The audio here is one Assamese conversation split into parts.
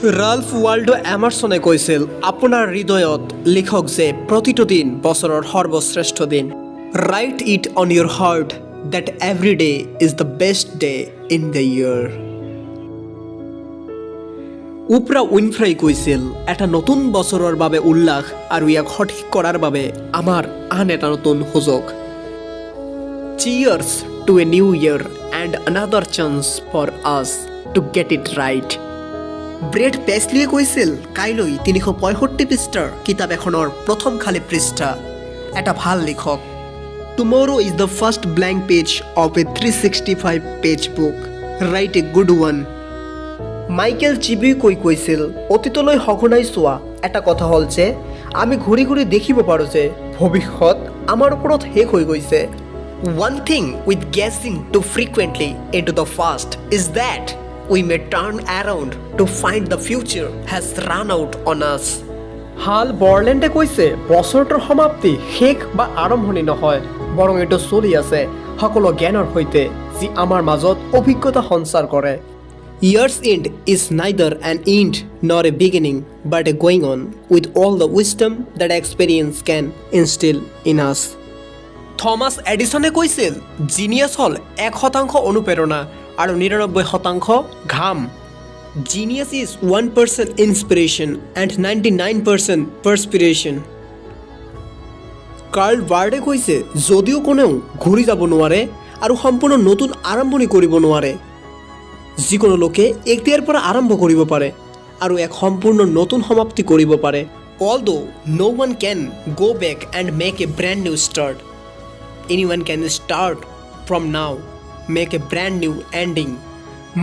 ৰাল্ফ ৱাল্ডো এমাৰছনে কৈছিল আপোনাৰ হৃদয়ত লিখক যে প্ৰতিটো দিন বছৰৰ সৰ্বশ্ৰেষ্ঠ দিন। Right it on Euro heart that every day is the best day in the year. ওপ্ৰা উইনফ্ৰাই কৈছিল এটা নতুন বছৰৰ বাবে উল্লাস আৰু ইয়াক সঠিক কৰাৰ বাবে আমাৰ আন এটা নতুন সুযোগ। Cheers to a new year and another chance for us to get it right. Brad পেছলিয়ে কৈছিল কাইলৈ 365 পৃষ্ঠাৰ কিতাপ এখনৰ প্ৰথম খালী পৃষ্ঠা এটা ভাল লিখক। Tomorrow is the first blank page of a 365-page book. Write a good one. Michael চিবিকৈ কৈছিল অতীতলৈ সঘনাই চোৱা এটা কথা হ'ল যে আমি ঘূৰি ঘূৰি দেখিব পাৰোঁ যে ভৱিষ্যত আমাৰ ওপৰত শেষ হৈ গৈছে। One thing with guessing too frequently into the past is that we may turn around to find the future has run out on us. হাল বৰলেণ্ডে কৈছে বছৰটোৰ সমাপ্তি শেষ বা আৰম্ভণি নহয়, বৰং এইটো চলি আছে সকলো জ্ঞানৰ সৈতে যি আমাৰ মাজত অভিজ্ঞতা সঞ্চাৰ কৰে। Year's end is neither an end nor a beginning but a going on with all the wisdom that experience can instill in us. Thomas এডিসনে কৈছিল জিনিয়াছ হ'ল 1% অনুপ্ৰেৰণা আৰু 99% ঘাম। Genius is 1% inspiration and 99% perspiration. Carl বাৰ্ডে কৈছে যদিও কোনেও ঘূৰি যাব নোৱাৰে আৰু সম্পূৰ্ণ নতুন আৰম্ভণি কৰিব নোৱাৰে, যিকোনো লোকে এতিয়াৰ পৰা আৰম্ভ কৰিব পাৰে আৰু এক সম্পূৰ্ণ নতুন সমাপ্তি কৰিব পাৰে। Although no one can go back and make a brand new start, anyone can start from now, make a brand new ending.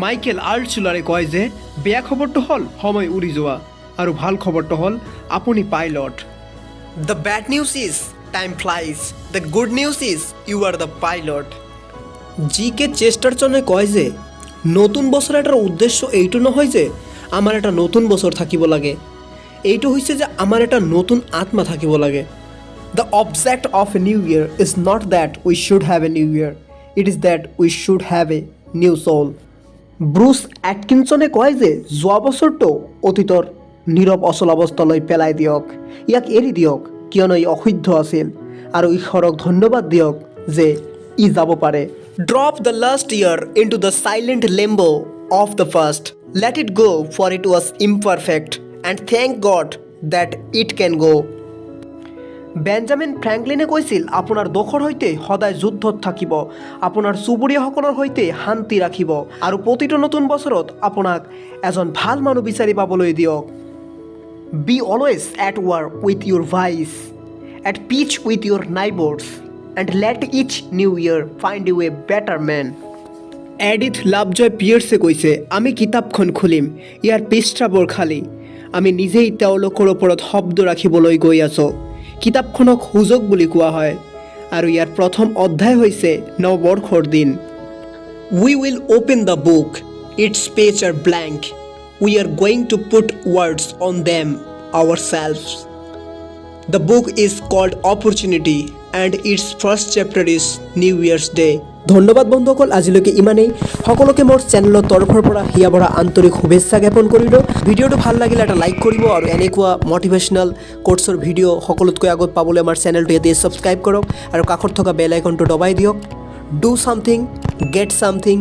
Michael আল্টছুলাৰে কয় যে বেয়া খবৰটো হ'ল সময় উৰি যোৱা আৰু ভাল খবৰটো হ'ল আপুনি pilot. The bad news is time flies. The good news is you are the pilot. জি.কে. চেষ্টাৰচনে কয় যে নতুন বছৰ এটাৰ উদ্দেশ্য এইটো নহয় যে আমাৰ এটা নতুন বছৰ থাকিব লাগে, এইটো হৈছে যে আমাৰ এটা নতুন আত্মা থাকিব লাগে। The object of a new year is not that we should have a new year. It is that we should have a new soul. Bruce এটকিনছনে কয় যে যোৱা বছৰটো অতীতৰ নীৰৱ অচলাৱস্থালৈ পেলাই দিয়ক, ইয়াক এৰি দিয়ক কিয়নো ই অশুদ্ধ আছিল আৰু ঈশ্বৰক ধন্যবাদ দিয়ক যে ই যাব পাৰে। Drop the last year into the silent limbo of the past. Let it go for it was imperfect and thank God that it can go. Benjamin ফ্ৰেংকলিনে কৈছিল আপোনাৰ দোষৰ সৈতে সদায় যুদ্ধত থাকিব, আপোনাৰ চুবুৰীয়াসকলৰ সৈতে শান্তি ৰাখিব আৰু প্ৰতিটো নতুন বছৰত আপোনাক এজন ভাল মানুহ বিচাৰি পাবলৈ দিয়ক। Be always at war with your vice, at peace with your neighbors, and let each new year find you a better man. Edith Lovejoy পিয়াৰ্ছে কৈছে আমি কিতাপখন খুলিম, ইয়াৰ পৃষ্ঠাবোৰ খালী, আমি নিজেই তেওঁলোকৰ ওপৰত শব্দ ৰাখিবলৈ গৈ আছোঁ। কিতাপখনক সুযোগ বুলি কোৱা হয় আৰু ইয়াৰ প্ৰথম অধ্যায় হৈছে নৱবৰ্ষৰ দিন। We will open the book. Its pages are blank. We are going to put words on them ourselves. The book is called Opportunity and its first chapter is New Year's Day. ধন্যবাদ বন্ধুসকল, আজিলৈকে ইমানেই। সকলোকে মোৰ চেনেলৰ তৰফৰ পৰা হিয়া ভৰা আন্তৰিক শুভেচ্ছা জ্ঞাপন কৰিলোঁ। ভিডিঅ'টো ভাল লাগিলে এটা লাইক কৰিব আৰু এনেকুৱা মটিভেশ্যনেল কোৰ্চৰ ভিডিঅ' সকলোতকৈ আগত পাবলৈ আমাৰ চেনেলটো এতিয়া ছাবস্ক্ৰাইব কৰক আৰু কাষত থকা বেল আইকনটো দবাই দিয়ক। Do something, gate something